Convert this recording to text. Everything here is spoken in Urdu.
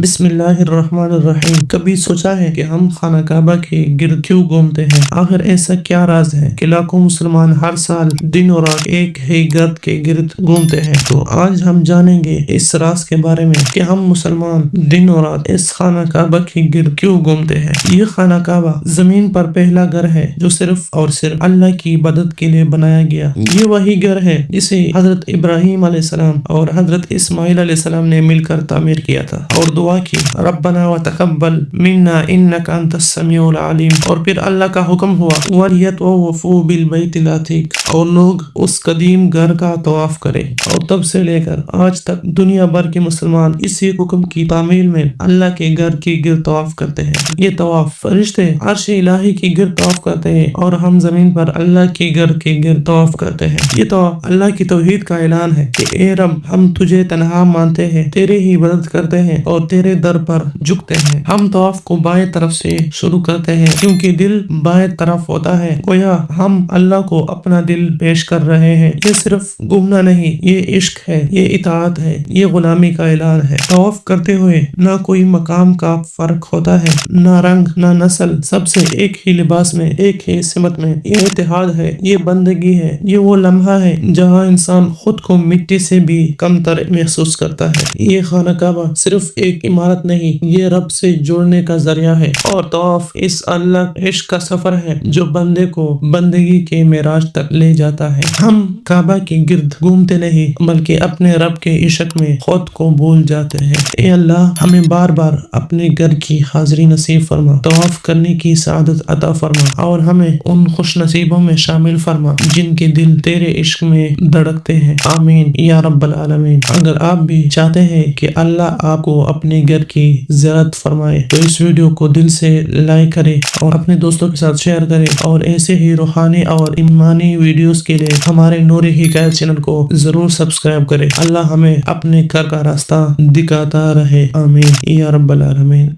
بسم اللہ الرحمن الرحیم۔ کبھی سوچا ہے کہ ہم خانہ کعبہ کے گرد کیوں گھومتے ہیں؟ آخر ایسا کیا راز ہے کہ لاکھوں مسلمان ہر سال دن اور رات ایک ہی گرد کے گرد گھومتے ہیں؟ تو آج ہم جانیں گے اس راز کے بارے میں کہ ہم مسلمان دن اور رات اس خانہ کعبہ کے گرد کیوں گھومتے ہیں۔ یہ خانہ کعبہ زمین پر پہلا گھر ہے جو صرف اور صرف اللہ کی عبادت کے لیے بنایا گیا۔ یہ وہی گھر ہے جسے حضرت ابراہیم علیہ السلام اور حضرت اسماعیل علیہ السلام نے مل کر تعمیر کیا تھا اور دعا کی، ربنا وتقبل منا انک انت السمیع العلیم۔ اور پھر اللہ کا حکم ہوا، وَلْيَطْوَفُوا بِالْبَيْتِ الْعَتِيقِ، اور لوگ اس قدیم گھر کا طواف کرے۔ اور تب سے لے کر آج تک دنیا بھر کے مسلمان اسی حکم کی تعمیل میں اللہ کے گھر کی گرد طواف کرتے ہیں۔ یہ طواف فرشتے عرش الہی کی گرد طواف کرتے ہیں اور ہم زمین پر اللہ کے گھر کے گرد طواف کرتے ہیں۔ یہ طواف اللہ کی توحید کا اعلان ہے کہ اے رب، ہم تجھے تنہا مانتے ہیں، تیرے ہی عبادت کرتے ہیں اور تیرے در پر جھکتے ہیں۔ ہم طواف کو بائیں طرف سے شروع کرتے ہیں کیونکہ دل بائیں طرف ہوتا ہے، گویا ہم اللہ کو اپنا دل پیش کر رہے ہیں۔ یہ صرف گھومنا نہیں، یہ عشق ہے، یہ اطاعت ہے، یہ غلامی کا اعلان ہے۔ طواف کرتے ہوئے نہ کوئی مقام کا فرق ہوتا ہے، نہ رنگ، نہ نسل، سب سے ایک ہی لباس میں، ایک ہی سمت میں۔ یہ اتحاد ہے، یہ بندگی ہے، یہ وہ لمحہ ہے جہاں انسان خود کو مٹی سے بھی کم تر محسوس کرتا ہے۔ یہ خانہ کعبہ صرف ایک عمارت نہیں، یہ رب سے جوڑنے کا ذریعہ ہے، اور طواف اس اللہ عشق کا سفر ہے جو بندے کو بندگی کے معراج تک لے جاتا ہے۔ ہم کعبہ کے گرد گھومتے نہیں بلکہ اپنے رب کے عشق میں خود کو بھول جاتے ہیں۔ اے اللہ، ہمیں بار بار اپنے گھر کی حاضری نصیب فرما، طواف کرنے کی سعادت عطا فرما، اور ہمیں ان خوش نصیبوں میں شامل فرما جن کے دل تیرے عشق میں دھڑکتے ہیں۔ آمین یا رب العالمین۔ اگر آپ بھی چاہتے ہیں کہ اللہ آپ کو اپنے گھر کی زیارت فرمائے تو اس ویڈیو کو دل سے لائک کریں اور اپنے دوستوں کے ساتھ شیئر کریں، اور ایسے ہی روحانی اور ایمانی ویڈیوز کے لیے ہمارے نور حکایت چینل کو ضرور سبسکرائب کریں۔ اللہ ہمیں اپنے گھر کا راستہ دکھاتا رہے، آمین یا رب العالمین۔